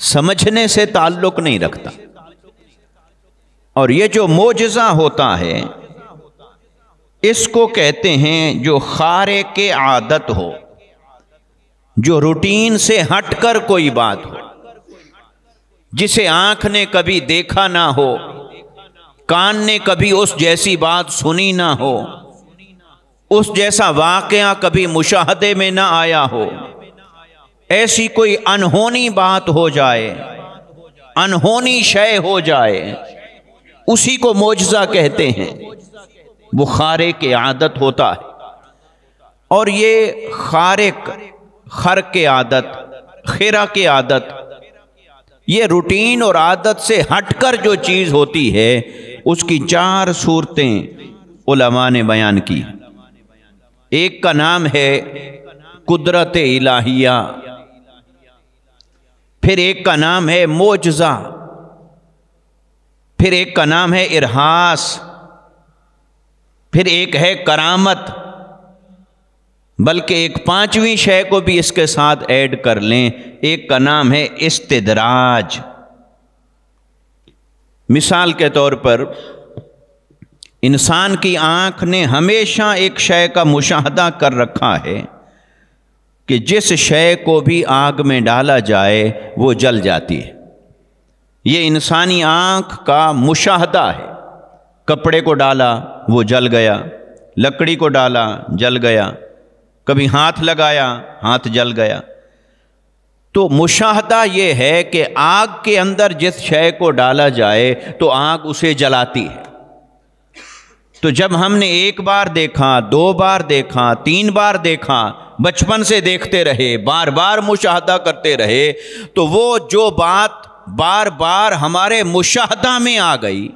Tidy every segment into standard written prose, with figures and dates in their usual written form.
سمجھنے سے تعلق نہیں رکھتا۔ اور یہ جو معجزہ ہوتا ہے اس کو کہتے ہیں جو خارق عادت ہو، جو روٹین سے ہٹ کر کوئی بات ہو، جسے آنکھ نے کبھی دیکھا نہ ہو، کان نے کبھی اس جیسی بات سنی نہ ہو، اس جیسا واقعہ کبھی مشاہدے میں نہ آیا ہو، ایسی کوئی انہونی بات ہو جائے، انہونی شے ہو جائے، اسی کو معجزہ کہتے ہیں۔ وہ خارق عادت ہوتا ہے۔ اور یہ خرق عادت، خرق عادت، یہ روٹین اور عادت سے ہٹ کر جو چیز ہوتی ہے اس کی 4 صورتیں علماء نے بیان کی۔ ایک کا نام ہے قدرت الہیہ، پھر ایک کا نام ہے معجزہ، پھر ایک کا نام ہے ارہاس، پھر ایک ہے کرامت، بلکہ ایک 5ویں شے کو بھی اس کے ساتھ ایڈ کر لیں، ایک کا نام ہے استدراج۔ مثال کے طور پر انسان کی آنکھ نے ہمیشہ ایک شے کا مشاہدہ کر رکھا ہے کہ جس شے کو بھی آگ میں ڈالا جائے وہ جل جاتی ہے۔ یہ انسانی آنکھ کا مشاہدہ ہے۔ کپڑے کو ڈالا وہ جل گیا، لکڑی کو ڈالا جل گیا، کبھی ہاتھ لگایا ہاتھ جل گیا۔ تو مشاہدہ یہ ہے کہ آگ کے اندر جس شے کو ڈالا جائے تو آگ اسے جلاتی ہے۔ تو جب ہم نے 1 بار دیکھا، 2 بار دیکھا، 3 بار دیکھا، بچپن سے دیکھتے رہے، بار بار مشاہدہ کرتے رہے، تو وہ جو بات بار بار ہمارے مشاہدہ میں آ گئی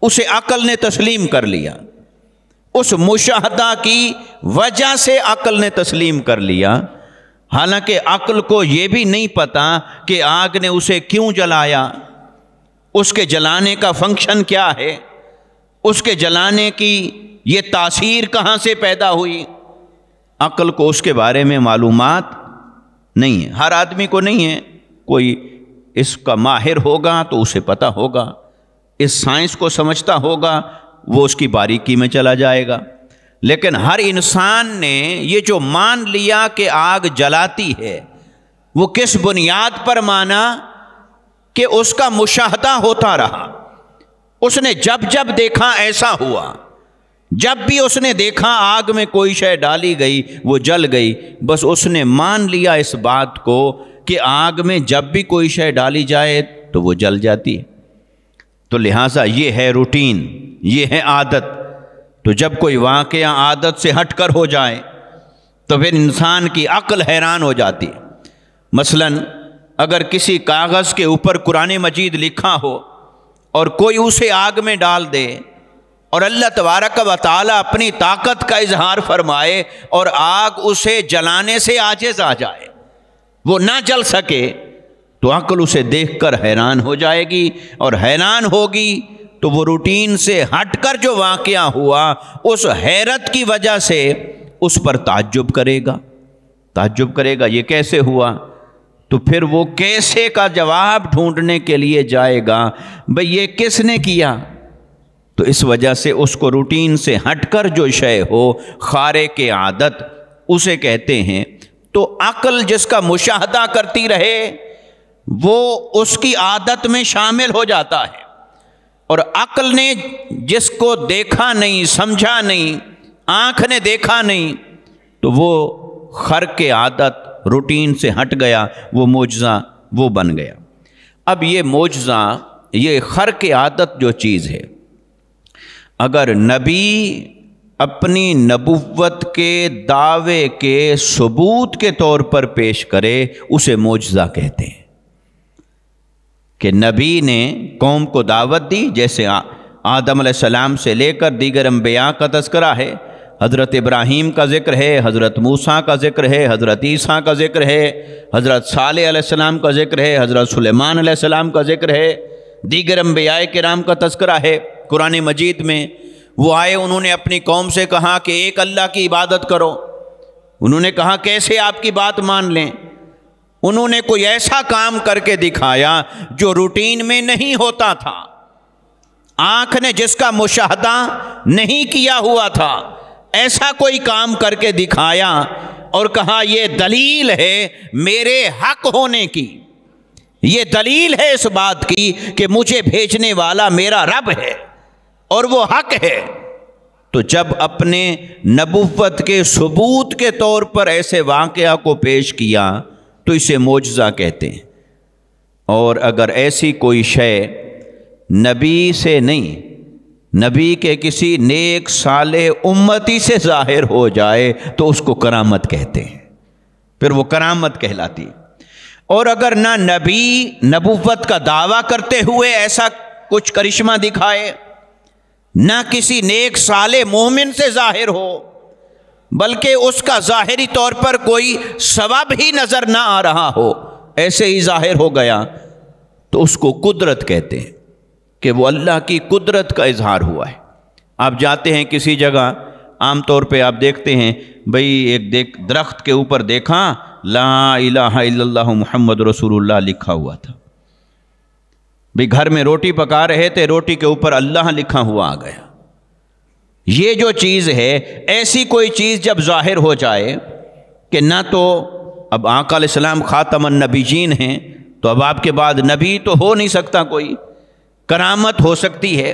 اسے عقل نے تسلیم کر لیا۔ اس مشاہدہ کی وجہ سے عقل نے تسلیم کر لیا، حالانکہ عقل کو یہ بھی نہیں پتا کہ آگ نے اسے کیوں جلایا، اس کے جلانے کا فنکشن کیا ہے، اس کے جلانے کی یہ تاثیر کہاں سے پیدا ہوئی۔ عقل کو اس کے بارے میں معلومات نہیں ہے، ہر آدمی کو نہیں ہے۔ کوئی اس کا ماہر ہوگا تو اسے پتہ ہوگا، اس سائنس کو سمجھتا ہوگا، وہ اس کی باریکی میں چلا جائے گا۔ لیکن ہر انسان نے یہ جو مان لیا کہ آگ جلاتی ہے، وہ کس بنیاد پر مانا؟ کہ اس کا مشاہدہ ہوتا رہا، اس نے جب جب دیکھا ایسا ہوا، جب بھی اس نے دیکھا آگ میں کوئی شے ڈالی گئی وہ جل گئی، بس اس نے مان لیا اس بات کو کہ آگ میں جب بھی کوئی شے ڈالی جائے تو وہ جل جاتی ہے۔ تو لہٰذا یہ ہے روٹین، یہ ہے عادت۔ تو جب کوئی واقعہ عادت سے ہٹ کر ہو جائے تو پھر انسان کی عقل حیران ہو جاتی ہے۔ مثلاً اگر کسی کاغذ کے اوپر قرآن مجید لکھا ہو اور کوئی اسے آگ میں ڈال دے اور اللہ تبارک و تعالیٰ اپنی طاقت کا اظہار فرمائے اور آگ اسے جلانے سے عاجز آ جائے، وہ نہ جل سکے، تو عقل اسے دیکھ کر حیران ہو جائے گی، اور حیران ہوگی تو وہ روٹین سے ہٹ کر جو واقعہ ہوا اس حیرت کی وجہ سے اس پر تعجب کرے گا یہ کیسے ہوا؟ تو پھر وہ کیسے کا جواب ڈھونڈنے کے لیے جائے گا، بھئی یہ کس نے کیا؟ تو اس وجہ سے اس کو روٹین سے ہٹ کر جو شے ہو خارق عادت اسے کہتے ہیں۔ تو عقل جس کا مشاہدہ کرتی رہے وہ اس کی عادت میں شامل ہو جاتا ہے، اور عقل نے جس کو دیکھا نہیں، سمجھا نہیں، آنکھ نے دیکھا نہیں، تو وہ خرق عادت روٹین سے ہٹ گیا، وہ معجزہ وہ بن گیا۔ اب یہ معجزہ، یہ خرق عادت جو چیز ہے، اگر نبی اپنی نبوت کے دعوے کے ثبوت کے طور پر پیش کرے اسے معجزہ کہتے ہیں۔ کہ نبی نے قوم کو دعوت دی، جیسے آدم علیہ السلام سے لے کر دیگر انبیاء کا تذکرہ ہے، حضرت ابراہیم کا ذکر ہے، حضرت موسیٰ کا ذکر ہے، حضرت عیسیٰ کا ذکر ہے، حضرت صالح علیہ السلام کا ذکر ہے، حضرت سلیمان علیہ السلام کا ذکر ہے، دیگر انبیاء کرام کا تذکرہ ہے قرآن مجید میں۔ وہ آئے، انہوں نے اپنی قوم سے کہا کہ ایک اللہ کی عبادت کرو۔ انہوں نے کہا کیسے آپ کی بات مان لیں؟ انہوں نے کوئی ایسا کام کر کے دکھایا جو روٹین میں نہیں ہوتا تھا، آنکھ نے جس کا مشاہدہ نہیں کیا ہوا تھا، ایسا کوئی کام کر کے دکھایا اور کہا یہ دلیل ہے میرے حق ہونے کی، یہ دلیل ہے اس بات کی کہ مجھے بھیجنے والا میرا رب ہے اور وہ حق ہے۔ تو جب اپنے نبوت کے ثبوت کے طور پر ایسے واقعہ کو پیش کیا تو اسے معجزہ کہتے ہیں۔ اور اگر ایسی کوئی شے نبی سے نہیں، نبی کے کسی نیک صالح امتی سے ظاہر ہو جائے تو اس کو کرامت کہتے ہیں، پھر وہ کرامت کہلاتی۔ اور اگر نہ نبی نبوت کا دعویٰ کرتے ہوئے ایسا کچھ کرشمہ دکھائے، نہ کسی نیک صالح مومن سے ظاہر ہو، بلکہ اس کا ظاہری طور پر کوئی ثواب ہی نظر نہ آ رہا ہو، ایسے ہی ظاہر ہو گیا، تو اس کو قدرت کہتے ہیں کہ وہ اللہ کی قدرت کا اظہار ہوا ہے۔ آپ جاتے ہیں کسی جگہ، عام طور پہ آپ دیکھتے ہیں بھئی ایک درخت کے اوپر دیکھا لا الہ الا اللہ محمد رسول اللہ لکھا ہوا تھا، بھئی گھر میں روٹی پکا رہے تھے، روٹی کے اوپر اللہ لکھا ہوا آ گیا۔ یہ جو چیز ہے، ایسی کوئی چیز جب ظاہر ہو جائے کہ نہ تو اب آقا علیہ السلام خاتم النبیین ہیں، تو اب آپ کے بعد نبی تو ہو نہیں سکتا، کوئی کرامت ہو سکتی ہے،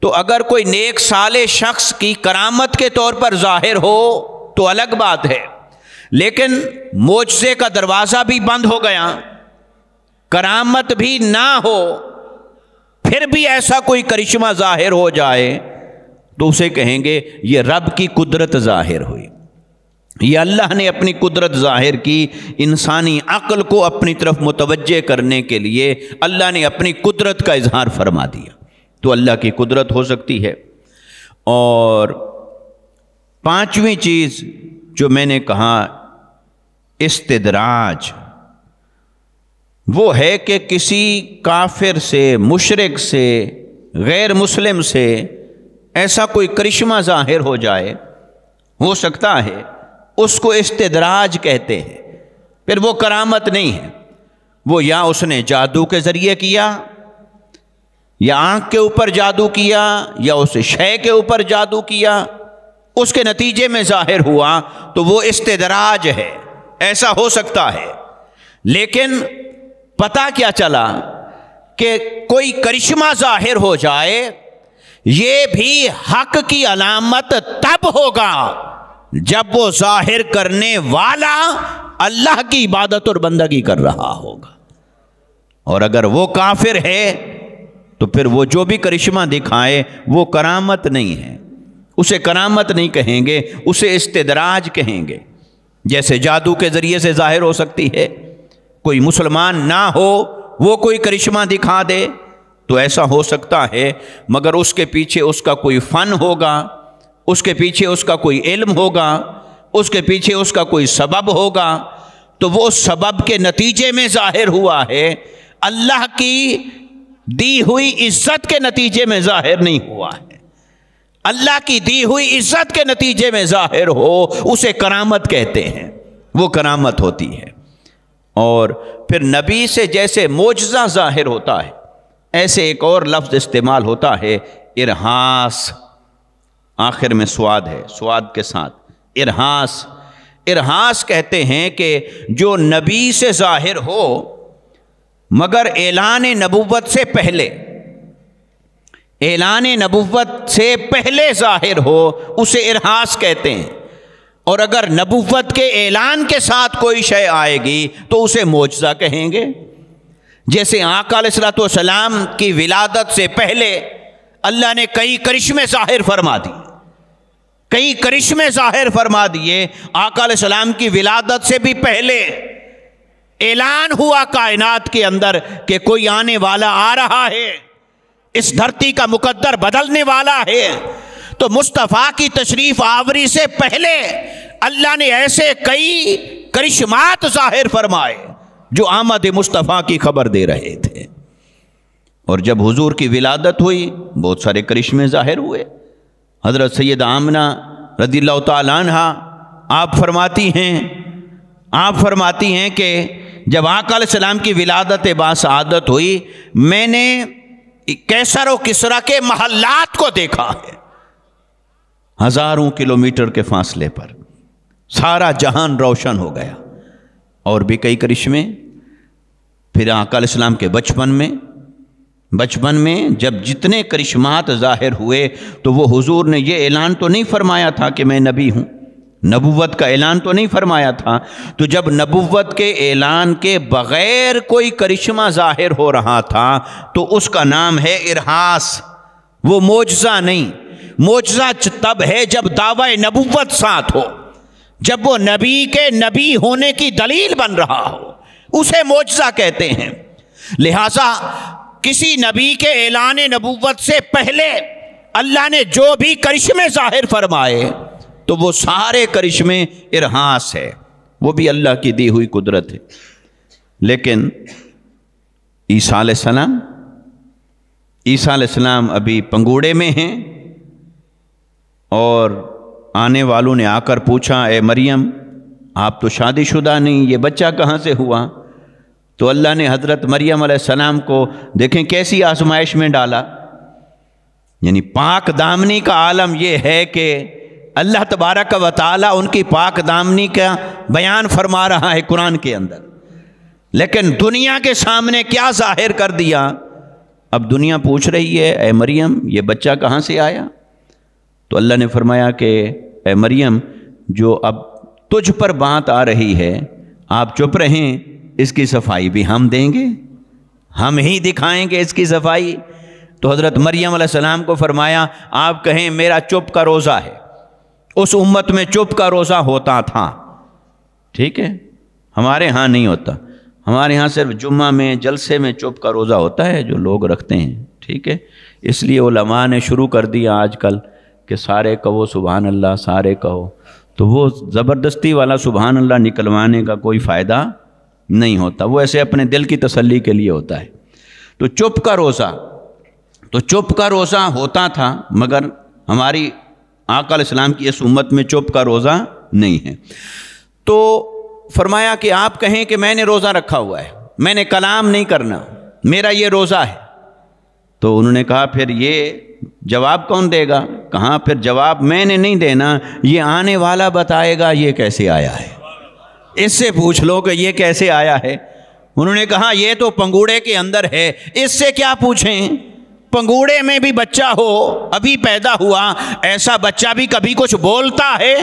تو اگر کوئی نیک صالح شخص کی کرامت کے طور پر ظاہر ہو تو الگ بات ہے، لیکن معجزے کا دروازہ بھی بند ہو گیا، کرامت بھی نہ ہو، پھر بھی ایسا کوئی کرشمہ ظاہر ہو جائے تو اسے کہیں گے یہ رب کی قدرت ظاہر ہوئی، یہ اللہ نے اپنی قدرت ظاہر کی، انسانی عقل کو اپنی طرف متوجہ کرنے کے لیے اللہ نے اپنی قدرت کا اظہار فرما دیا، تو اللہ کی قدرت ہو سکتی ہے۔ اور پانچویں چیز جو میں نے کہا استدراج، وہ ہے کہ کسی کافر سے، مشرک سے، غیر مسلم سے ایسا کوئی کرشمہ ظاہر ہو جائے، ہو سکتا ہے، اس کو استدراج کہتے ہیں، پھر وہ کرامت نہیں ہے، وہ یا اس نے جادو کے ذریعے کیا، یا آنکھ کے اوپر جادو کیا، یا اس شے کے اوپر جادو کیا، اس کے نتیجے میں ظاہر ہوا، تو وہ استدراج ہے، ایسا ہو سکتا ہے۔ لیکن پتہ کیا چلا کہ کوئی کرشمہ ظاہر ہو جائے، یہ بھی حق کی علامت تب ہوگا جب وہ ظاہر کرنے والا اللہ کی عبادت اور بندگی کر رہا ہوگا، اور اگر وہ کافر ہے تو پھر وہ جو بھی کرشمہ دکھائے وہ کرامت نہیں ہے، اسے کرامت نہیں کہیں گے، اسے استدراج کہیں گے۔ جیسے جادو کے ذریعے سے ظاہر ہو سکتی ہے، کوئی مسلمان نہ ہو وہ کوئی کرشمہ دکھا دے تو ایسا ہو سکتا ہے، مگر اس کے پیچھے اس کا کوئی فن ہوگا، اس کے پیچھے اس کا کوئی علم ہوگا، اس کے پیچھے اس کا کوئی سبب ہوگا، تو وہ سبب کے نتیجے میں ظاہر ہوا ہے، اللہ کی دی ہوئی عزت کے نتیجے میں ظاہر نہیں ہوا ہے۔ اللہ کی دی ہوئی عزت کے نتیجے میں ظاہر ہو اسے کرامت کہتے ہیں، وہ کرامت ہوتی ہے۔ اور پھر نبی سے جیسے معجزہ ظاہر ہوتا ہے، ایسے ایک اور لفظ استعمال ہوتا ہے ارہاس، آخر میں سواد ہے، سواد کے ساتھ ارہاس۔ ارہاس کہتے ہیں کہ جو نبی سے ظاہر ہو مگر اعلان نبوت سے پہلے، اعلان نبوت سے پہلے ظاہر ہو، اسے ارہاس کہتے ہیں، اور اگر نبوت کے اعلان کے ساتھ کوئی شے آئے گی تو اسے معجزہ کہیں گے۔ جیسے آقا علیہ الصلوۃ والسلام کی ولادت سے پہلے اللہ نے کئی کرشمے ظاہر فرما دیے، کئی کرشمے ظاہر فرما دیے، آقا علیہ السلام کی ولادت سے بھی پہلے اعلان ہوا کائنات کے اندر کہ کوئی آنے والا آ رہا ہے، اس دھرتی کا مقدر بدلنے والا ہے۔ تو مصطفیٰ کی تشریف آوری سے پہلے اللہ نے ایسے کئی کرشمات ظاہر فرمائے جو آمد مصطفیٰ کی خبر دے رہے تھے، اور جب حضور کی ولادت ہوئی بہت سارے کرشمے ظاہر ہوئے۔ حضرت سیدہ آمنہ رضی اللہ تعالیٰ عنہا آپ فرماتی ہیں کہ جب آقا علیہ السلام کی ولادت باسعادت ہوئی، میں نے کیسر و کسریٰ کے محلات کو دیکھا ہے، ہزاروں کلومیٹر کے فاصلے پر، سارا جہان روشن ہو گیا۔ اور بھی کئی کرشمے۔ پھر آقا علیہ السلام کے بچپن میں جب جتنے کرشمات ظاہر ہوئے تو وہ حضور نے یہ اعلان تو نہیں فرمایا تھا کہ میں نبی ہوں، نبوت کا اعلان تو نہیں فرمایا تھا۔ تو جب نبوت کے اعلان کے بغیر کوئی کرشمہ ظاہر ہو رہا تھا تو اس کا نام ہے ارہاس، وہ معجزہ نہیں۔ معجزہ تب ہے جب دعوی نبوت ساتھ ہو، جب وہ نبی کے نبی ہونے کی دلیل بن رہا ہو، اسے معجزہ کہتے ہیں۔ لہٰذا کسی نبی کے اعلان نبوت سے پہلے اللہ نے جو بھی کرشمے ظاہر فرمائے تو وہ سارے کرشمے ارہاس ہے، وہ بھی اللہ کی دی ہوئی قدرت ہے۔ لیکن عیسیٰ علیہ السلام ابھی پنگوڑے میں ہیں، اور آنے والوں نے آ کر پوچھا، اے مریم آپ تو شادی شدہ نہیں، یہ بچہ کہاں سے ہوا؟ تو اللہ نے حضرت مریم علیہ السلام کو دیکھیں کیسی آزمائش میں ڈالا۔ یعنی پاک دامنی کا عالم یہ ہے کہ اللہ تبارک و تعالیٰ ان کی پاک دامنی کا بیان فرما رہا ہے قرآن کے اندر، لیکن دنیا کے سامنے کیا ظاہر کر دیا؟ اب دنیا پوچھ رہی ہے، اے مریم یہ بچہ کہاں سے آیا؟ تو اللہ نے فرمایا کہ اے مریم جو اب تجھ پر بات آ رہی ہے آپ چپ رہیں، اس کی صفائی بھی ہم دیں گے، ہم ہی دکھائیں گے اس کی صفائی۔ تو حضرت مریم علیہ السلام کو فرمایا آپ کہیں میرا چپ کا روزہ ہے، اس امت میں چپ کا روزہ ہوتا تھا، ٹھیک ہے، ہمارے ہاں نہیں ہوتا، ہمارے ہاں صرف جمعہ میں جلسے میں چپ کا روزہ ہوتا ہے جو لوگ رکھتے ہیں، ٹھیک ہے۔ اس لیے علماء نے شروع کر دیا آج کل کہ سارے کہو سبحان اللہ، سارے کہو، تو وہ زبردستی والا سبحان اللہ نکلوانے کا کوئی فائدہ نہیں ہوتا، وہ ایسے اپنے دل کی تسلی کے لیے ہوتا ہے۔ تو چپ کا روزہ ہوتا تھا، مگر ہماری آقا علیہ السلام کی اس امت میں چپ کا روزہ نہیں ہے۔ تو فرمایا کہ آپ کہیں کہ میں نے روزہ رکھا ہوا ہے، میں نے کلام نہیں کرنا، میرا یہ روزہ ہے۔ تو انہوں نے کہا پھر یہ جواب کون دے گا؟ کہاں پھر جواب میں نے نہیں دینا، یہ آنے والا بتائے گا یہ کیسے آیا ہے، اس سے پوچھ لو کہ یہ کیسے آیا ہے۔ انہوں نے کہا یہ تو پنگوڑے کے اندر ہے، اس سے کیا پوچھیں؟ پنگوڑے میں بھی بچہ ہو، ابھی پیدا ہوا، ایسا بچہ بھی کبھی کچھ بولتا ہے؟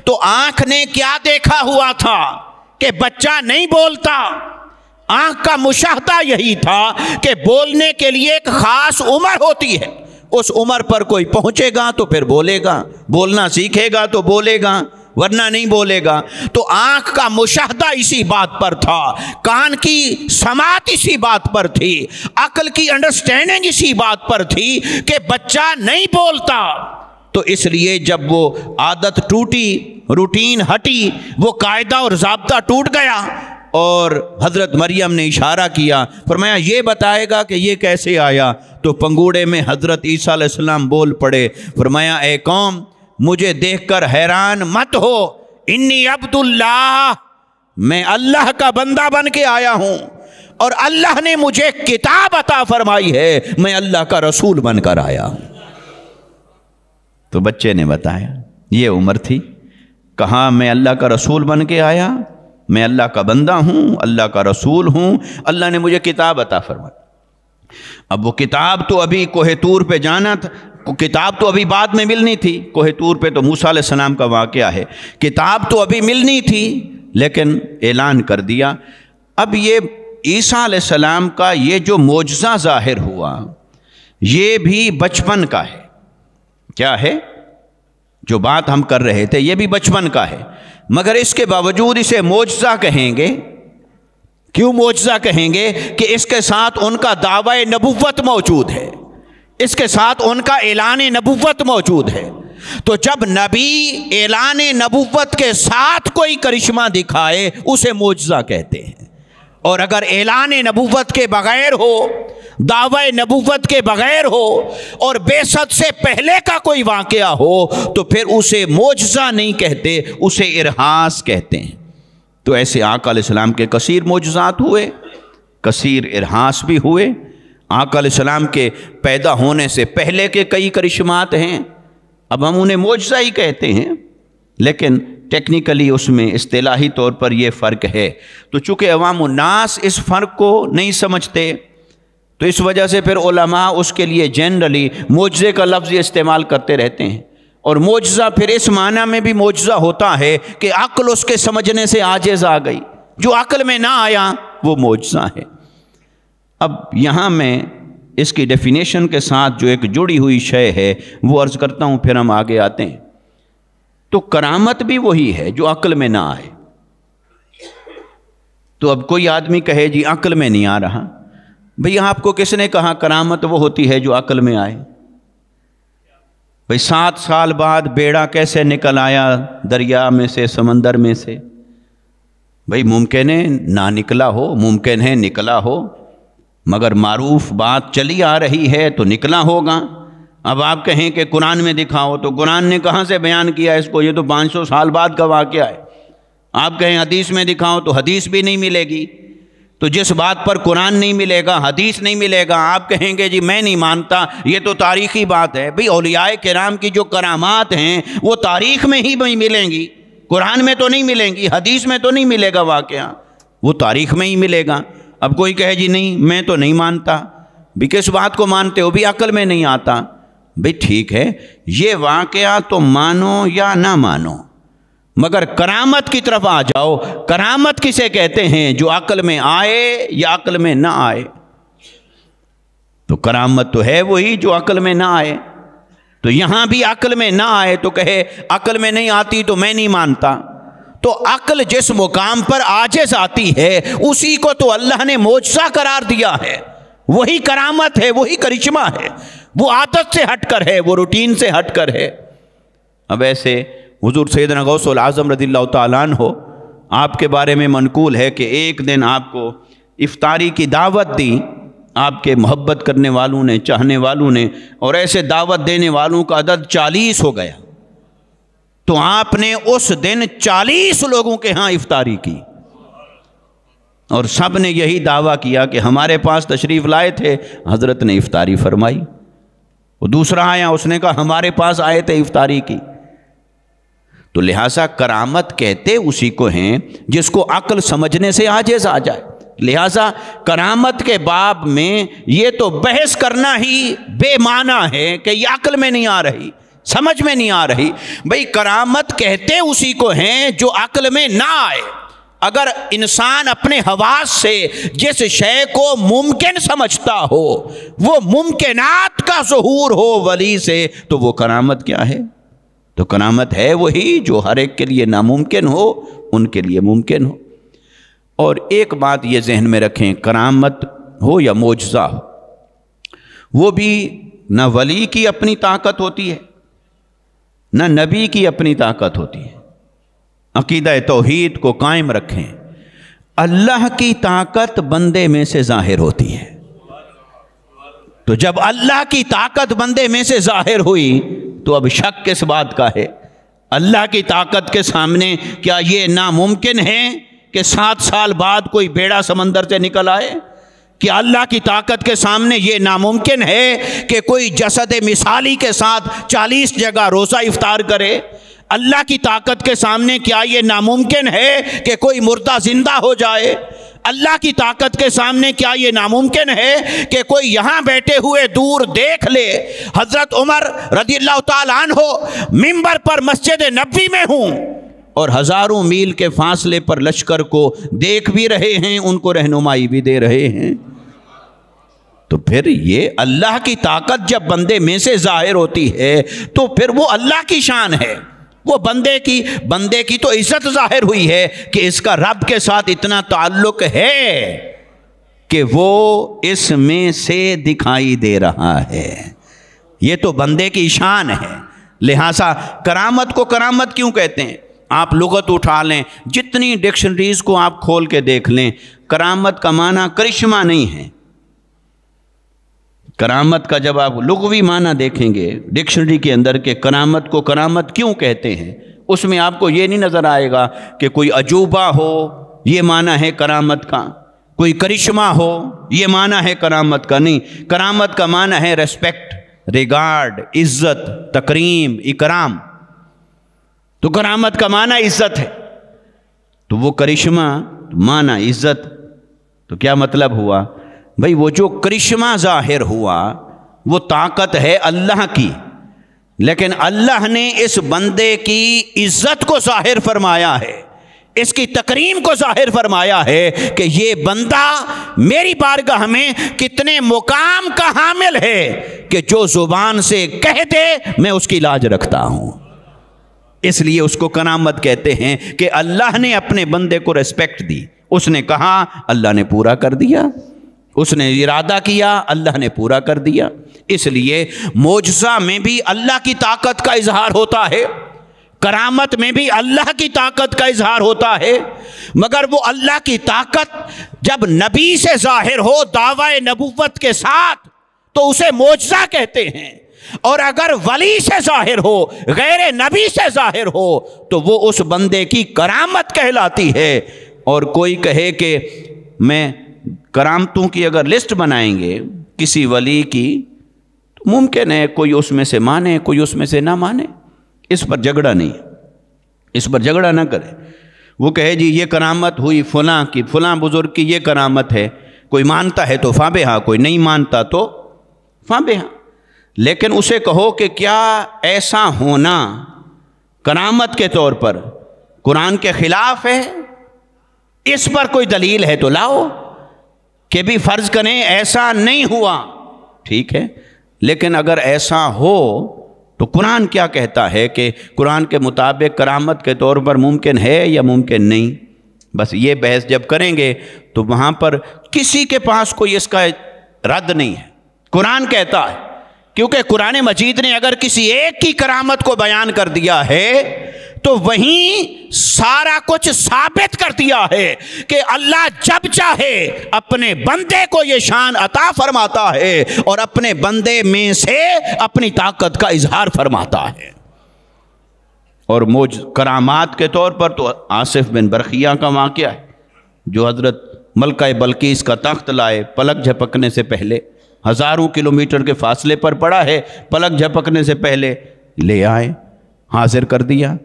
تو آنکھ نے کیا دیکھا ہوا تھا کہ بچہ نہیں بولتا؟ آنکھ کا مشاہدہ یہی تھا کہ بولنے کے لیے ایک خاص عمر ہوتی ہے، اس عمر پر کوئی پہنچے گا تو پھر بولے گا، بولنا سیکھے گا تو بولے گا، ورنہ نہیں بولے گا۔ تو آنکھ کا مشاہدہ اسی بات پر تھا، کان کی سماعت اسی بات پر تھی، عقل کی انڈرسٹینڈنگ اسی بات پر تھی کہ بچہ نہیں بولتا۔ تو اس لیے جب وہ عادت ٹوٹی، روٹین ہٹی، وہ قاعدہ اور ضابطہ ٹوٹ گیا، اور حضرت مریم نے اشارہ کیا، فرمایا یہ بتائے گا کہ یہ کیسے آیا؟ تو پنگوڑے میں حضرت عیسیٰ علیہ السلام بول پڑے، فرمایا اے قوم مجھے دیکھ کر حیران مت ہو، انی عبد اللہ، میں اللہ کا بندہ بن کے آیا ہوں، اور اللہ نے مجھے کتاب عطا فرمائی ہے، میں اللہ کا رسول بن کر آیا ہوں۔ تو بچے نے بتایا یہ عمر تھی، کہا میں اللہ کا رسول بن کے آیا، میں اللہ کا بندہ ہوں، اللہ کا رسول ہوں، اللہ نے مجھے کتاب عطا فرمائی۔ اب وہ کتاب تو ابھی کوہ طور پہ جانا تھا، کتاب تو ابھی بعد میں ملنی تھی، کوہ طور پہ تو موسیٰ علیہ السلام کا واقعہ ہے، کتاب تو ابھی ملنی تھی، لیکن اعلان کر دیا۔ اب یہ عیسیٰ علیہ السلام کا یہ جو معجزہ ظاہر ہوا یہ بھی بچپن کا ہے۔ کیا ہے؟ جو بات ہم کر رہے تھے یہ بھی بچپن کا ہے، مگر اس کے باوجود اسے معجزہ کہیں گے۔ کیوں معجزہ کہیں گے؟ کہ اس کے ساتھ ان کا دعوی نبوت موجود ہے، اس کے ساتھ ان کا اعلان نبوت موجود ہے۔ تو جب نبی اعلان نبوت کے ساتھ کوئی کرشمہ دکھائے اسے معجزہ کہتے ہیں، اور اگر اعلان نبوت کے بغیر ہو، دعوی نبوت کے بغیر ہو، اور بعثت سے پہلے کا کوئی واقعہ ہو تو پھر اسے معجزہ نہیں کہتے، اسے ارہاس کہتے ہیں۔ تو ایسے آقا علیہ السلام کے کثیر معجزات ہوئے، کثیر ارہاس بھی ہوئے۔ آقا علیہ السلام کے پیدا ہونے سے پہلے کے کئی کرشمات ہیں، اب ہم انہیں معجزہ ہی کہتے ہیں، لیکن ٹیکنیکلی اس میں اصطلاحی طور پر یہ فرق ہے۔ تو چونکہ عوام الناس اس فرق کو نہیں سمجھتے، تو اس وجہ سے پھر علماء اس کے لیے جنرلی معجزے کا لفظ استعمال کرتے رہتے ہیں، اور معجزہ پھر اس معنی میں بھی معجزہ ہوتا ہے کہ عقل اس کے سمجھنے سے عاجز آ گئی، جو عقل میں نہ آیا وہ معجزہ ہے۔ اب یہاں میں اس کی ڈیفینیشن کے ساتھ جو ایک جڑی ہوئی شے ہے وہ عرض کرتا ہوں، پھر ہم آگے آتے ہیں۔ تو کرامت بھی وہی ہے جو عقل میں نہ آئے۔ تو اب کوئی آدمی کہے جی عقل میں نہیں آ رہا، بھئی آپ کو کس نے کہا کرامت وہ ہوتی ہے جو عقل میں آئے؟ بھئی 7 سال بعد بیڑا کیسے نکل آیا دریا میں سے، سمندر میں سے؟ بھئی ممکن ہے نہ نکلا ہو، ممکن ہے نکلا ہو، مگر معروف بات چلی آ رہی ہے تو نکلا ہوگا۔ اب آپ کہیں کہ قرآن میں دکھاؤ، تو قرآن نے کہاں سے بیان کیا اس کو؟ یہ تو 500 سال بعد کا واقعہ ہے۔ آپ کہیں حدیث میں دکھاؤ، تو حدیث بھی نہیں ملے گی۔ تو جس بات پر قرآن نہیں ملے گا، حدیث نہیں ملے گا، آپ کہیں گے جی میں نہیں مانتا، یہ تو تاریخی بات ہے۔ بھئی اولیاء کرام کی جو کرامات ہیں وہ تاریخ میں ہی ملیں گی، قرآن میں تو نہیں ملیں گی، حدیث میں تو نہیں ملے گا واقعہ، وہ تاریخ میں ہی ملے گا۔ اب کوئی کہے جی نہیں میں تو نہیں مانتا، بھی کس بات کو مانتے ہو؟ بھی عقل میں نہیں آتا۔ بھئی ٹھیک ہے، یہ واقعہ تو مانو یا نہ مانو، مگر کرامت کی طرف آ جاؤ۔ کرامت کسے کہتے ہیں؟ جو عقل میں آئے یا عقل میں نہ آئے۔ تو کرامت تو ہے وہی جو عقل میں نہ آئے۔ تو یہاں بھی عقل میں نہ آئے تو کہے عقل میں نہیں آتی تو میں نہیں مانتا۔ تو عقل جس مقام پر عاجز آتی ہے اسی کو تو اللہ نے معجزہ قرار دیا ہے، وہی کرامت ہے، وہی کرشمہ ہے، وہ عادت سے ہٹ کر ہے، وہ روٹین سے ہٹ کر ہے۔ اب ایسے حضور سیدنا غوث العظم رضی اللہ تعالیٰ عنہ، آپ کے بارے میں منقول ہے کہ ایک دن آپ کو افطاری کی دعوت دی آپ کے محبت کرنے والوں نے، چاہنے والوں نے، اور ایسے دعوت دینے والوں کا عدد 40 ہو گیا۔ تو آپ نے اس دن 40 لوگوں کے ہاں افطاری کی، اور سب نے یہی دعویٰ کیا کہ ہمارے پاس تشریف لائے تھے، حضرت نے افطاری فرمائی۔ وہ دوسرا آیا، اس نے کہا ہمارے پاس آئے تھے، افطاری کی۔ تو لہٰذا کرامت کہتے اسی کو ہیں جس کو عقل سمجھنے سے عاجز آ جائے۔ لہٰذا کرامت کے باب میں یہ تو بحث کرنا ہی بے معنی ہے کہ یہ عقل میں نہیں آ رہی، سمجھ میں نہیں آ رہی۔ بھئی کرامت کہتے اسی کو ہیں جو عقل میں نہ آئے۔ اگر انسان اپنے حواس سے جس شے کو ممکن سمجھتا ہو، وہ ممکنات کا ظہور ہو ولی سے، تو وہ کرامت کیا ہے؟ تو کرامت ہے وہی جو ہر ایک کے لیے ناممکن ہو ان کے لیے ممکن ہو۔ اور ایک بات یہ ذہن میں رکھیں، کرامت ہو یا معجزہ ہو، وہ بھی نہ ولی کی اپنی طاقت ہوتی ہے نہ نبی کی اپنی طاقت ہوتی ہے۔ عقیدہ توحید کو قائم رکھیں، اللہ کی طاقت بندے میں سے ظاہر ہوتی ہے۔ تو جب اللہ کی طاقت بندے میں سے ظاہر ہوئی تو اب شک کس بات کا ہے؟ اللہ کی طاقت کے سامنے کیا یہ ناممکن ہے کہ 7 سال بعد کوئی بیڑا سمندر سے نکل آئے؟ کیا اللہ کی طاقت کے سامنے یہ ناممکن ہے کہ کوئی جسد مثالی کے ساتھ 40 جگہ روزہ افطار کرے؟ اللہ کی طاقت کے سامنے کیا یہ ناممکن ہے کہ کوئی مردہ زندہ ہو جائے؟ اللہ کی طاقت کے سامنے کیا یہ ناممکن ہے کہ کوئی یہاں بیٹھے ہوئے دور دیکھ لے حضرت عمر رضی اللہ تعالیٰ عنہ منبر پر مسجد نبوی میں ہوں اور ہزاروں میل کے فاصلے پر لشکر کو دیکھ بھی رہے ہیں، ان کو رہنمائی بھی دے رہے ہیں؟ تو پھر یہ اللہ کی طاقت جب بندے میں سے ظاہر ہوتی ہے تو پھر وہ اللہ کی شان ہے، وہ بندے کی تو عزت ظاہر ہوئی ہے کہ اس کا رب کے ساتھ اتنا تعلق ہے کہ وہ اس میں سے دکھائی دے رہا ہے، یہ تو بندے کی شان ہے۔ لہٰذا کرامت کو کرامت کیوں کہتے ہیں؟ آپ لغت اٹھا لیں، جتنی ڈکشنریز کو آپ کھول کے دیکھ لیں، کرامت کا معنی کرشمہ نہیں ہے۔ کرامت کا جب آپ لغوی معنی دیکھیں گے ڈکشنری کے اندر کہ کرامت کو کرامت کیوں کہتے ہیں، اس میں آپ کو یہ نہیں نظر آئے گا کہ کوئی عجوبہ ہو، یہ معنی ہے کرامت کا، کوئی کرشمہ ہو، یہ معنی ہے کرامت کا. نہیں، کرامت کا معنی ہے ریسپیکٹ، ریگارڈ، عزت، تکریم، اکرام. تو کرامت کا معنی عزت ہے، تو وہ کرشمہ معنی عزت. تو کیا مطلب ہوا بھئی؟ وہ جو کرشمہ ظاہر ہوا وہ طاقت ہے اللہ کی، لیکن اللہ نے اس بندے کی عزت کو ظاہر فرمایا ہے، اس کی تکریم کو ظاہر فرمایا ہے کہ یہ بندہ میری بارگاہ میں کتنے مقام کا حامل ہے کہ جو زبان سے کہہ دے میں اس کی لاج رکھتا ہوں. اس لیے اس کو کرامت کہتے ہیں کہ اللہ نے اپنے بندے کو ریسپیکٹ دی. اس نے کہا، اللہ نے پورا کر دیا. اس نے ارادہ کیا، اللہ نے پورا کر دیا. اس لیے معجزہ میں بھی اللہ کی طاقت کا اظہار ہوتا ہے، کرامت میں بھی اللہ کی طاقت کا اظہار ہوتا ہے. مگر وہ اللہ کی طاقت جب نبی سے ظاہر ہو دعوی نبوت کے ساتھ تو اسے معجزہ کہتے ہیں، اور اگر ولی سے ظاہر ہو، غیر نبی سے ظاہر ہو، تو وہ اس بندے کی کرامت کہلاتی ہے. اور کوئی کہے کہ میں کرامتوں کی اگر لسٹ بنائیں گے کسی ولی کی، تو ممکن ہے کوئی اس میں سے مانے، کوئی اس میں سے نہ مانے. اس پر جھگڑا نہیں، اس پر جھگڑا نہ کرے. وہ کہے جی یہ کرامت ہوئی فلاں کی، فلاں بزرگ کی یہ کرامت ہے، کوئی مانتا ہے تو فابہا، کوئی نہیں مانتا تو فابہا. لیکن اسے کہو کہ کیا ایسا ہونا کرامت کے طور پر قرآن کے خلاف ہے؟ اس پر کوئی دلیل ہے تو لاؤ. کہ بھی فرض کریں ایسا نہیں ہوا، ٹھیک ہے، لیکن اگر ایسا ہو تو قرآن کیا کہتا ہے کہ قرآن کے مطابق کرامت کے طور پر ممکن ہے یا ممکن نہیں. بس یہ بحث جب کریں گے تو وہاں پر کسی کے پاس کوئی اس کا رد نہیں ہے. قرآن کہتا ہے، کیونکہ قرآن مجید نے اگر کسی ایک کی کرامت کو بیان کر دیا ہے تو وہیں سارا کچھ ثابت کر دیا ہے کہ اللہ جب چاہے اپنے بندے کو یہ شان عطا فرماتا ہے اور اپنے بندے میں سے اپنی طاقت کا اظہار فرماتا ہے. اور کرامات کے طور پر تو آصف بن برخیہ کا واقعہ ہے، جو حضرت ملکہ بلقیس کا تخت لائے پلک جھپکنے سے پہلے، ہزاروں کلومیٹر کے فاصلے پر پڑا ہے، پلک جھپکنے سے پہلے لے آئے، حاضر کر دیا.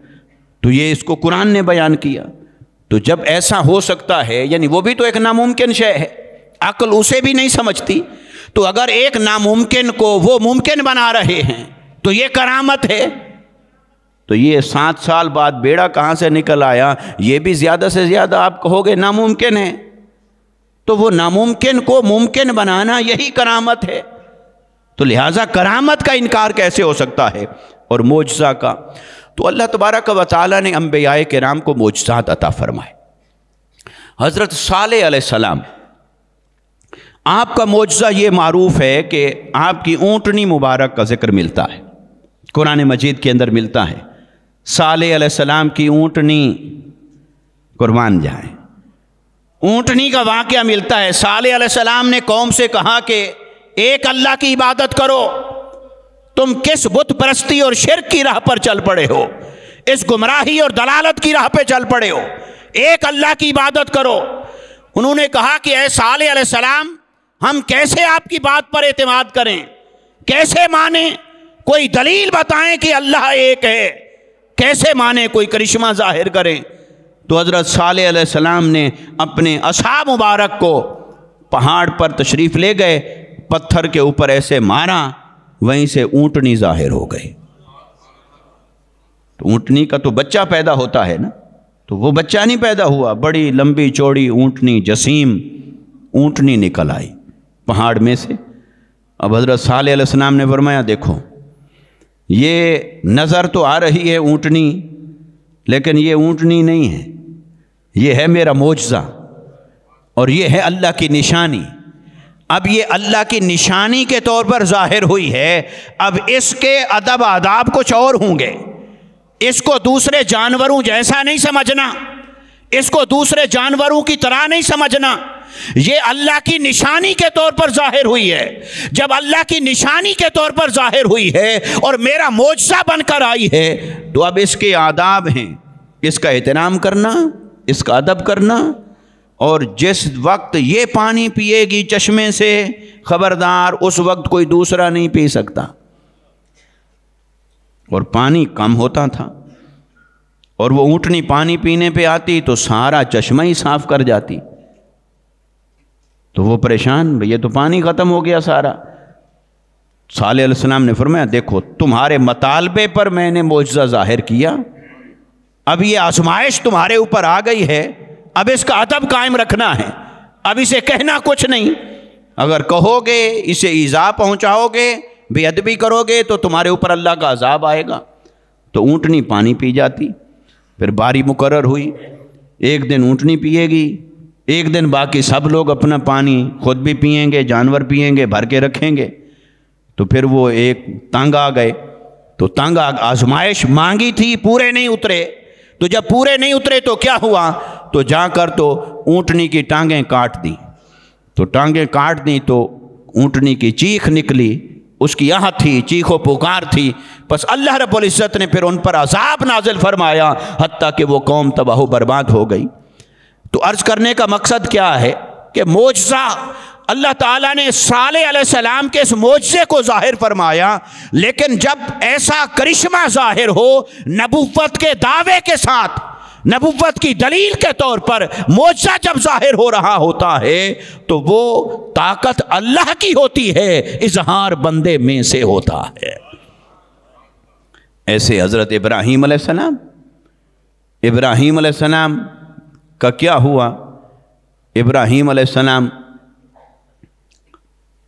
تو یہ اس کو قرآن نے بیان کیا. تو جب ایسا ہو سکتا ہے، یعنی وہ بھی تو ایک ناممکن شے ہے، عقل اسے بھی نہیں سمجھتی، تو اگر ایک ناممکن کو وہ ممکن بنا رہے ہیں تو یہ کرامت ہے. تو یہ 7 سال بعد بیڑا کہاں سے نکل آیا، یہ بھی زیادہ سے زیادہ آپ کہو گے ناممکن ہے. تو وہ ناممکن کو ممکن بنانا یہی کرامت ہے. تو لہٰذا کرامت کا انکار کیسے ہو سکتا ہے، اور معجزہ کا؟ تو اللہ تبارک و تعالیٰ نے انبیاء کرام کو معجزات عطا فرمائے. حضرت صالح علیہ السلام، آپ کا معجزہ یہ معروف ہے کہ آپ کی اونٹنی مبارک کا ذکر ملتا ہے، قرآن مجید کے اندر ملتا ہے. صالح علیہ السلام کی اونٹنی قربان جائیں، اونٹنی کا واقعہ ملتا ہے. صالح علیہ السلام نے قوم سے کہا کہ ایک اللہ کی عبادت کرو، تم کس بت پرستی اور شرک کی راہ پر چل پڑے ہو، اس گمراہی اور دلالت کی راہ پہ چل پڑے ہو، ایک اللہ کی عبادت کرو. انہوں نے کہا کہ اے صالح علیہ السلام، ہم کیسے آپ کی بات پر اعتماد کریں، کیسے مانیں؟ کوئی دلیل بتائیں کہ اللہ ایک ہے، کیسے مانیں، کوئی کرشمہ ظاہر کریں. تو حضرت صالح علیہ السلام نے اپنے عصا مبارک کو پہاڑ پر تشریف لے گئے، پتھر کے اوپر ایسے مارا، وہیں سے اونٹنی ظاہر ہو گئی. تو اونٹنی کا تو بچہ پیدا ہوتا ہے نا، تو وہ بچہ نہیں پیدا ہوا، بڑی لمبی چوڑی اونٹنی، جسیم اونٹنی نکل آئی پہاڑ میں سے. اب حضرت صالح علیہ السلام نے فرمایا دیکھو یہ نظر تو آ رہی ہے اونٹنی، لیکن یہ اونٹنی نہیں ہے، یہ ہے میرا معجزہ اور یہ ہے اللہ کی نشانی. اب یہ اللہ کی نشانی کے طور پر ظاہر ہوئی ہے، اب اس کے ادب آداب کچھ اور ہوں گے. اس کو دوسرے جانوروں جیسا نہیں سمجھنا، اس کو دوسرے جانوروں کی طرح نہیں سمجھنا. یہ اللہ کی نشانی کے طور پر ظاہر ہوئی ہے۔ جب اللہ کی نشانی کے طور پر ظاہر ہوئی ہے اور میرا معجزہ بن کر آئی ہے، تو اب اس کے آداب ہیں، اس کا احترام کرنا، اس کا ادب کرنا، اور جس وقت یہ پانی پیے گی چشمے سے، خبردار اس وقت کوئی دوسرا نہیں پی سکتا۔ اور پانی کم ہوتا تھا، اور وہ اونٹنی پانی پینے پہ آتی تو سارا چشمہ ہی صاف کر جاتی، تو وہ پریشان، بھئی یہ تو پانی ختم ہو گیا سارا۔ صالح علیہ السلام نے فرمایا دیکھو تمہارے مطالبے پر میں نے معجزہ ظاہر کیا، اب یہ آزمائش تمہارے اوپر آ گئی ہے، اب اس کا ادب قائم رکھنا ہے، اب اسے کہنا کچھ نہیں، اگر کہو گے اسے ایذا پہنچاؤ گے، بے ادبی کرو گے تو تمہارے اوپر اللہ کا عذاب آئے گا۔ تو اونٹنی پانی پی جاتی، پھر باری مقرر ہوئی، ایک دن اونٹنی پیے گی، ایک دن باقی سب لوگ اپنا پانی خود بھی پئیں گے، جانور پئیں گے، بھر کے رکھیں گے۔ تو پھر وہ ایک تنگ آ گئے، تو تنگ آزمائش مانگی تھی، پورے نہیں اترے، تو جب پورے نہیں اترے تو کیا ہوا، تو جا کر تو اونٹنی کی ٹانگیں کاٹ دی، تو ٹانگیں کاٹ دی تو اونٹنی کی چیخ نکلی، اس کی آہت تھی، چیخ و پکار تھی، بس اللہ رب العزت نے پھر ان پر عذاب نازل فرمایا، حتیٰ کہ وہ قوم تباہ و برباد ہو گئی۔ تو عرض کرنے کا مقصد کیا ہے کہ معجزہ اللہ تعالیٰ نے صالح علیہ السلام کے اس معجزے کو ظاہر فرمایا، لیکن جب ایسا کرشمہ ظاہر ہو نبوت کے دعوے کے ساتھ، نبوت کی دلیل کے طور پر معجزہ جب ظاہر ہو رہا ہوتا ہے تو وہ طاقت اللہ کی ہوتی ہے، اظہار بندے میں سے ہوتا ہے۔ ایسے حضرت ابراہیم علیہ السلام، ابراہیم علیہ السلام کا کیا ہوا؟ ابراہیم علیہ السلام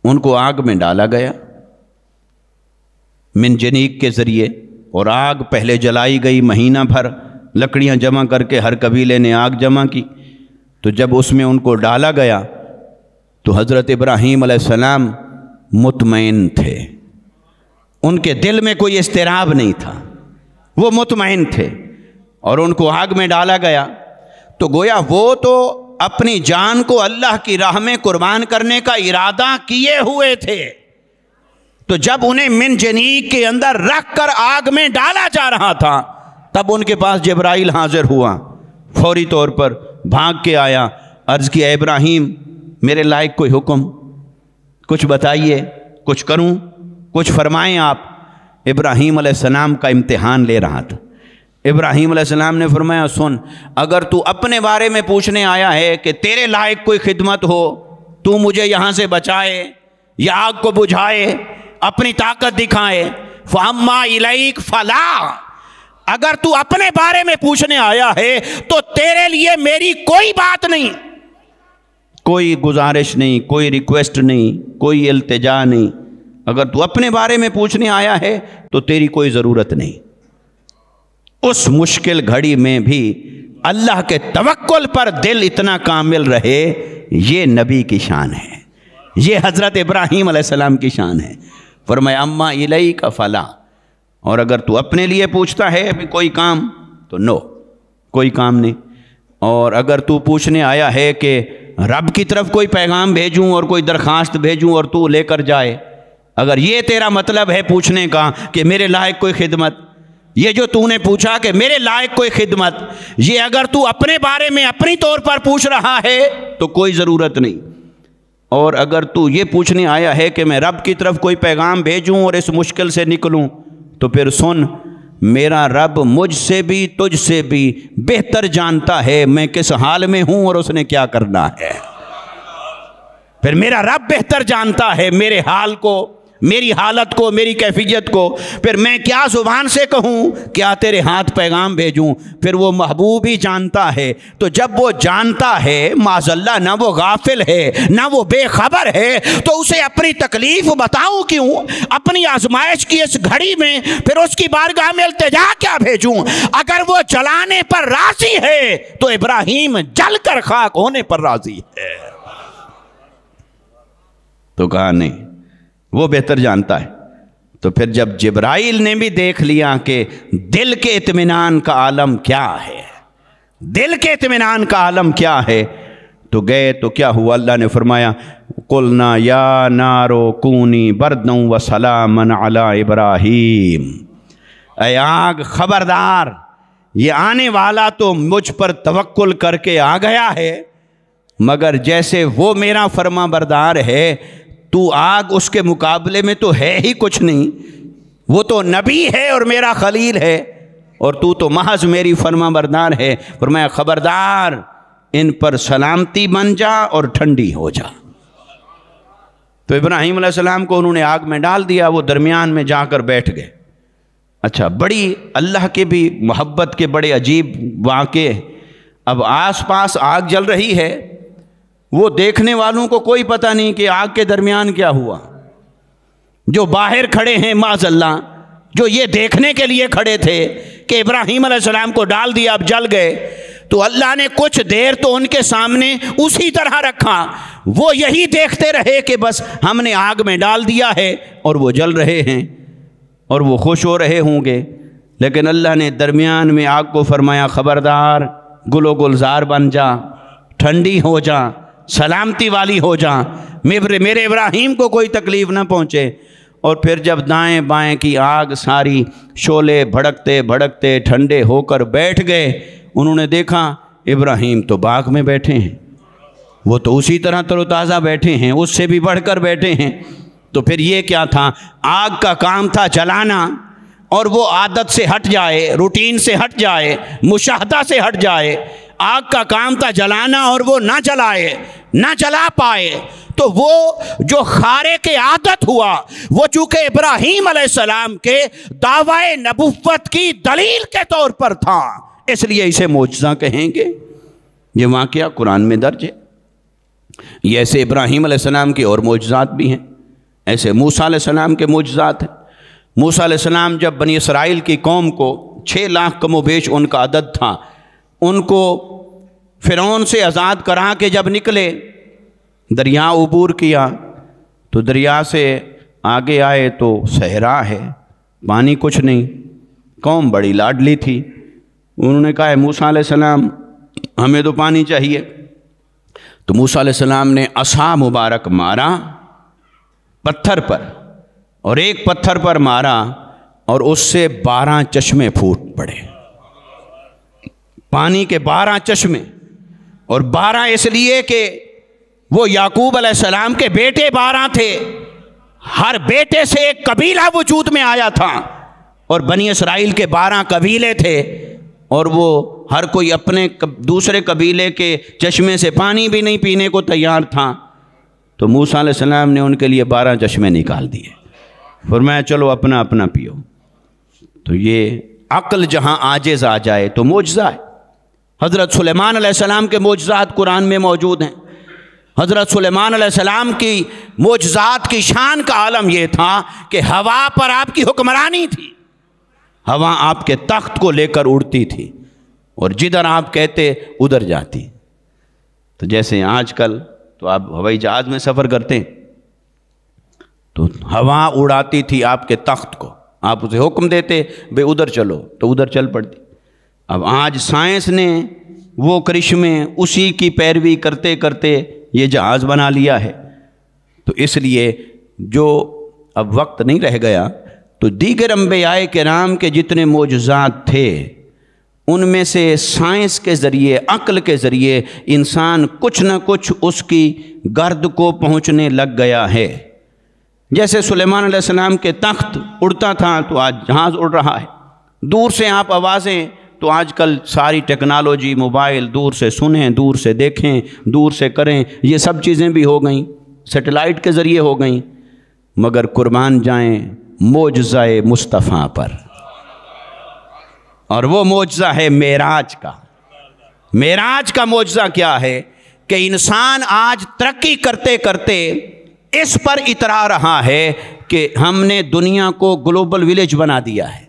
ان کو آگ میں ڈالا گیا منجنیق کے ذریعے، اور آگ پہلے جلائی گئی مہینہ بھر، لکڑیاں جمع کر کے ہر قبیلے نے آگ جمع کی، تو جب اس میں ان کو ڈالا گیا تو حضرت ابراہیم علیہ السلام مطمئن تھے، ان کے دل میں کوئی اضطراب نہیں تھا، وہ مطمئن تھے، اور ان کو آگ میں ڈالا گیا تو گویا وہ تو اپنی جان کو اللہ کی راہ میں قربان کرنے کا ارادہ کیے ہوئے تھے، تو جب انہیں منجنیق کے اندر رکھ کر آگ میں ڈالا جا رہا تھا تب ان کے پاس جبرائیل حاضر ہوا، فوری طور پر بھاگ کے آیا، عرض کیا اے ابراہیم میرے لائق کوئی حکم، کچھ بتائیے، کچھ کروں، کچھ فرمائیں آپ۔ ابراہیم علیہ السلام کا امتحان لے رہا تھا۔ ابراہیم علیہ السلام نے فرمایا سن، اگر تو اپنے بارے میں پوچھنے آیا ہے کہ تیرے لائق کوئی خدمت ہو، تو مجھے یہاں سے بچائے یا آگ کو بجھائے، اپنی طاقت دکھائے، فَأَمَّا إِلَيْكَ فَلَا، اگر تو اپنے بارے میں پوچھنے آیا ہے تو تیرے لیے میری کوئی بات نہیں، کوئی گزارش نہیں، کوئی ریکویسٹ نہیں، کوئی التجا نہیں، اگر تو اپنے بارے میں پوچھنے آیا ہے تو تیری کوئی ضرورت نہیں۔ اس مشکل گھڑی میں بھی اللہ کے توکل پر دل اتنا کامل رہے، یہ نبی کی شان ہے، یہ حضرت ابراہیم علیہ السلام کی شان ہے۔ فرمایا اما الیک فلا، اور اگر تو اپنے لیے پوچھتا ہے کوئی کام تو نو، کوئی کام نہیں، اور اگر تو پوچھنے آیا ہے کہ رب کی طرف کوئی پیغام بھیجوں اور کوئی درخواست بھیجوں اور تو لے کر جائے، اگر یہ تیرا مطلب ہے پوچھنے کا کہ میرے لائق کوئی خدمت، یہ جو تو نے پوچھا کہ میرے لائق کوئی خدمت، یہ اگر تو اپنے بارے میں اپنی طور پر پوچھ رہا ہے تو کوئی ضرورت نہیں، اور اگر تو یہ پوچھنے آیا ہے کہ میں رب کی طرف کوئی پیغام بھیجوں اور اس مشکل سے نکلوں، تو پھر سن، میرا رب مجھ سے بھی تجھ سے بھی بہتر جانتا ہے میں کس حال میں ہوں اور اس نے کیا کرنا ہے۔ پھر میرا رب بہتر جانتا ہے میرے حال کو، میری حالت کو، میری کیفیت کو، پھر میں کیا زبان سے کہوں، کیا تیرے ہاتھ پیغام بھیجوں، پھر وہ محبوب ہی جانتا ہے۔ تو جب وہ جانتا ہے معاذ اللہ، نہ وہ غافل ہے نہ وہ بے خبر ہے، تو اسے اپنی تکلیف بتاؤں کیوں، اپنی آزمائش کی اس گھڑی میں پھر اس کی بارگاہ میں التجا کیا بھیجوں؟ اگر وہ جلانے پر راضی ہے تو ابراہیم جل کر خاک ہونے پر راضی ہے۔ تو کہا نہیں، وہ بہتر جانتا ہے۔ تو پھر جب جبرائیل نے بھی دیکھ لیا کہ دل کے اطمینان کا عالم کیا ہے، دل کے اطمینان کا عالم کیا ہے، تو گئے تو کیا ہوا؟ اللہ نے فرمایا قلنا یا نارو کونی بردن و سلامن علی ابراہیم، اے آگ خبردار، یہ آنے والا تو مجھ پر توکل کر کے آ گیا ہے، مگر جیسے وہ میرا فرما بردار ہے، تو آگ اس کے مقابلے میں تو ہے ہی کچھ نہیں، وہ تو نبی ہے اور میرا خلیل ہے، اور تو محض میری فرما بردار ہے۔ فرمایا خبردار، ان پر سلامتی بن جا اور ٹھنڈی ہو جا۔ تو ابراہیم علیہ السلام کو انہوں نے آگ میں ڈال دیا، وہ درمیان میں جا کر بیٹھ گئے۔ اچھا، بڑی اللہ کے بھی محبت کے بڑے عجیب واقعے۔ اب آس پاس آگ جل رہی ہے، وہ دیکھنے والوں کو کوئی پتہ نہیں کہ آگ کے درمیان کیا ہوا۔ جو باہر کھڑے ہیں معاذ اللہ، جو یہ دیکھنے کے لیے کھڑے تھے کہ ابراہیم علیہ السلام کو ڈال دیا، اب جل گئے، تو اللہ نے کچھ دیر تو ان کے سامنے اسی طرح رکھا، وہ یہی دیکھتے رہے کہ بس ہم نے آگ میں ڈال دیا ہے اور وہ جل رہے ہیں اور وہ خوش ہو رہے ہوں گے۔ لیکن اللہ نے درمیان میں آگ کو فرمایا خبردار، گل و گلزار بن جا، ٹھنڈی ہو جا، سلامتی والی ہو جا، میرے ابراہیم کو کوئی تکلیف نہ پہنچے۔ اور پھر جب دائیں بائیں کی آگ ساری شعلے بھڑکتے بھڑکتے ٹھنڈے ہو کر بیٹھ گئے، انہوں نے دیکھا ابراہیم تو باغ میں بیٹھے ہیں، وہ تو اسی طرح تر و تازہ بیٹھے ہیں، اس سے بھی بڑھ کر بیٹھے ہیں۔ تو پھر یہ کیا تھا؟ آگ کا کام تھا جلانا، اور وہ عادت سے ہٹ جائے، روٹین سے ہٹ جائے، مشاہدہ سے ہٹ جائے۔ آگ کا کام تھا جلانا، اور وہ نہ جلائے، نہ جلا پائے، تو وہ جو خارق عادت ہوا، وہ چونکہ ابراہیم علیہ السلام کے دعوی نبوت کی دلیل کے طور پر تھا، اس لیے اسے معجزہ کہیں گے۔ یہ واقعہ قرآن میں درج ہے۔ یہ ایسے ابراہیم علیہ السلام کے اور معجزات بھی ہیں، ایسے موسیٰ علیہ السلام کے معجزات ہیں۔ موسیٰ علیہ السلام جب بنی اسرائیل کی قوم کو 6 لاکھ کم و بیش ان کا عدد تھا، ان کو فرعون سے آزاد کرا کے جب نکلے، دریا عبور کیا، تو دریا سے آگے آئے تو صحرا ہے، پانی کچھ نہیں، قوم بڑی لاڈلی تھی۔ انہوں نے کہا ہے موسیٰ علیہ السلام ہمیں تو پانی چاہیے۔ تو موسیٰ علیہ السلام نے عصا مبارک مارا پتھر پر، اور ایک پتھر پر مارا اور اس سے 12 چشمے پھوٹ پڑے، پانی کے 12 چشمے۔ اور 12 اس لیے کہ وہ یعقوب علیہ السلام کے بیٹے 12 تھے، ہر بیٹے سے ایک قبیلہ وجود میں آیا تھا، اور بنی اسرائیل کے 12 قبیلے تھے، اور وہ ہر کوئی اپنے دوسرے قبیلے کے چشمے سے پانی بھی نہیں پینے کو تیار تھا۔ تو موسیٰ علیہ السلام نے ان کے لیے 12 چشمے نکال دیے، فرمایا چلو اپنا اپنا پیو۔ تو یہ عقل جہاں عاجز آ جائے تو معجزہ ہے۔ حضرت سلیمان علیہ السلام کے معجزات قرآن میں موجود ہیں۔ حضرت سلیمان علیہ السلام کی معجزات کی شان کا عالم یہ تھا کہ ہوا پر آپ کی حکمرانی تھی، ہوا آپ کے تخت کو لے کر اڑتی تھی، اور جدھر آپ کہتے ادھر جاتی۔ تو جیسے آج کل تو آپ ہوائی جہاز میں سفر کرتے ہیں تو ہوا اڑاتی تھی آپ کے تخت کو، آپ اسے حکم دیتے بے ادھر چلو تو ادھر چل پڑتی۔ اب آج سائنس نے وہ کرشمے اسی کی پیروی کرتے کرتے یہ جہاز بنا لیا ہے۔ تو اس لیے جو اب وقت نہیں رہ گیا، تو دیگر انبیاء کرام کے جتنے معجزات تھے ان میں سے سائنس کے ذریعے، عقل کے ذریعے انسان کچھ نہ کچھ اس کی گرد کو پہنچنے لگ گیا ہے۔ جیسے سلیمان علیہ السلام کے تخت اڑتا تھا تو آج جہاز اڑ رہا ہے، دور سے آپ آوازیں، تو آج کل ساری ٹیکنالوجی، موبائل، دور سے سنیں، دور سے دیکھیں، دور سے کریں، یہ سب چیزیں بھی ہو گئیں، سیٹلائٹ کے ذریعے ہو گئیں۔ مگر قربان جائیں معجزہ مصطفیٰ پر، اور وہ معجزہ ہے معراج کا۔ معراج کا معجزہ کیا ہے کہ انسان آج ترقی کرتے کرتے اس پر اترا رہا ہے کہ ہم نے دنیا کو گلوبل ولیج بنا دیا ہے،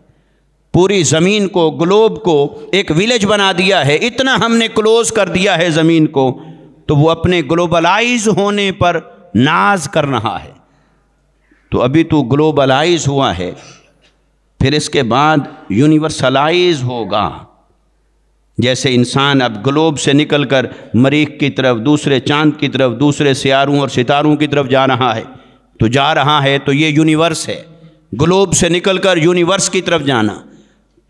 پوری زمین کو، گلوب کو ایک ولیج بنا دیا ہے، اتنا ہم نے کلوز کر دیا ہے زمین کو، تو وہ اپنے گلوبلائز ہونے پر ناز کر رہا ہے۔ تو ابھی تو گلوبلائز ہوا ہے، پھر اس کے بعد یونیورسلائز ہوگا۔ جیسے انسان اب گلوب سے نکل کر مریخ کی طرف، دوسرے چاند کی طرف، دوسرے سیاروں اور ستاروں کی طرف جا رہا ہے، تو یہ یونیورس ہے، گلوب سے نکل کر یونیورس کی طرف جانا۔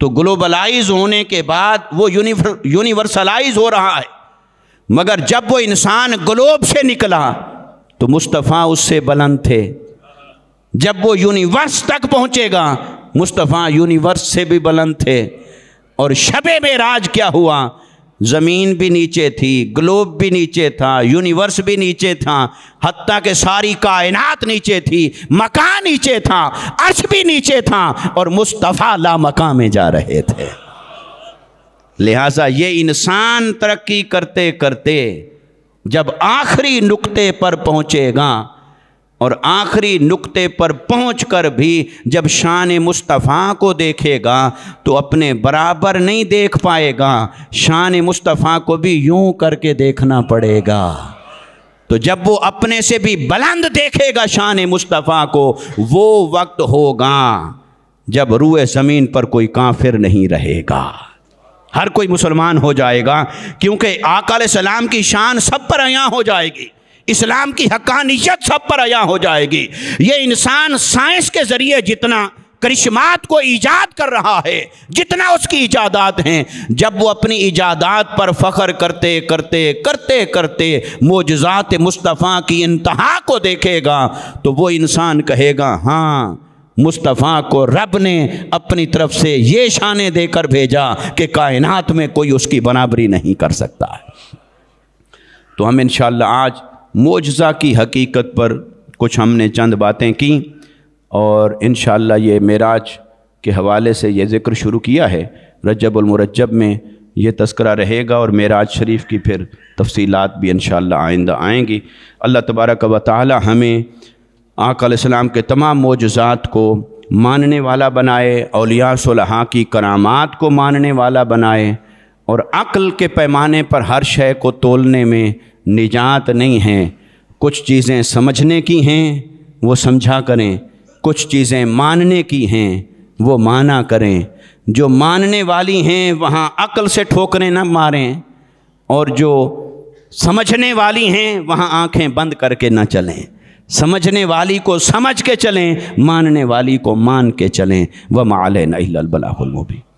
تو گلوبلائز ہونے کے بعد وہ یونیورسلائز ہو رہا ہے، مگر جب وہ انسان گلوب سے نکلا تو مصطفیٰ اس سے بلند تھے۔ جب وہ یونیورس تک پہنچے گا مصطفیٰ یونیورس سے بھی بلند تھے۔ اور شب معراج کیا ہوا؟ زمین بھی نیچے تھی، گلوب بھی نیچے تھا، یونیورس بھی نیچے تھا، حتیٰ کہ ساری کائنات نیچے تھی، مکان نیچے تھا، عرش بھی نیچے تھا، اور مصطفیٰ لا مکان میں جا رہے تھے۔ لہٰذا یہ انسان ترقی کرتے کرتے جب آخری نقطے پر پہنچے گا، اور آخری نقطے پر پہنچ کر بھی جب شان مصطفیٰ کو دیکھے گا تو اپنے برابر نہیں دیکھ پائے گا، شان مصطفیٰ کو بھی یوں کر کے دیکھنا پڑے گا۔ تو جب وہ اپنے سے بھی بلند دیکھے گا شان مصطفیٰ کو، وہ وقت ہوگا جب روئے زمین پر کوئی کافر نہیں رہے گا، ہر کوئی مسلمان ہو جائے گا، کیونکہ آقا علیہ السلام کی شان سب پر عیاں ہو جائے گی، اسلام کی حقانیت سب پر عیاں ہو جائے گی۔ یہ انسان سائنس کے ذریعے جتنا کرشمات کو ایجاد کر رہا ہے، جتنا اس کی ایجادات ہیں، جب وہ اپنی ایجادات پر فخر کرتے کرتے کرتے کرتے معجزات مصطفیٰ کی انتہا کو دیکھے گا تو وہ انسان کہے گا ہاں مصطفیٰ کو رب نے اپنی طرف سے یہ شانیں دے کر بھیجا کہ کائنات میں کوئی اس کی برابری نہیں کر سکتا ہے۔ تو ہم انشاءاللہ آج معجزہ کی حقیقت پر کچھ ہم نے چند باتیں کی، اور انشاءاللہ یہ معراج کے حوالے سے یہ ذکر شروع کیا ہے۔ رجب المرجب میں یہ تذکرہ رہے گا، اور معراج شریف کی پھر تفصیلات بھی انشاءاللہ آئندہ آئیں گی۔ اللہ تبارک و تعالی ہمیں آقا علیہ السلام کے تمام معجزات کو ماننے والا بنائے، اولیاء صلحاء کی کرامات کو ماننے والا بنائے، اور عقل کے پیمانے پر ہر شے کو تولنے میں نجات نہیں ہے۔ کچھ چیزیں سمجھنے کی ہیں وہ سمجھا کریں، کچھ چیزیں ماننے کی ہیں وہ مانا کریں۔ جو ماننے والی ہیں وہاں عقل سے ٹھوکریں نہ ماریں، اور جو سمجھنے والی ہیں وہاں آنکھیں بند کر کے نہ چلیں۔ سمجھنے والی کو سمجھ کے چلیں، ماننے والی کو مان کے چلیں۔ وَمَا عَلَيْنَا إِلَّا الْبَلَاغُ الْمُبِينُ۔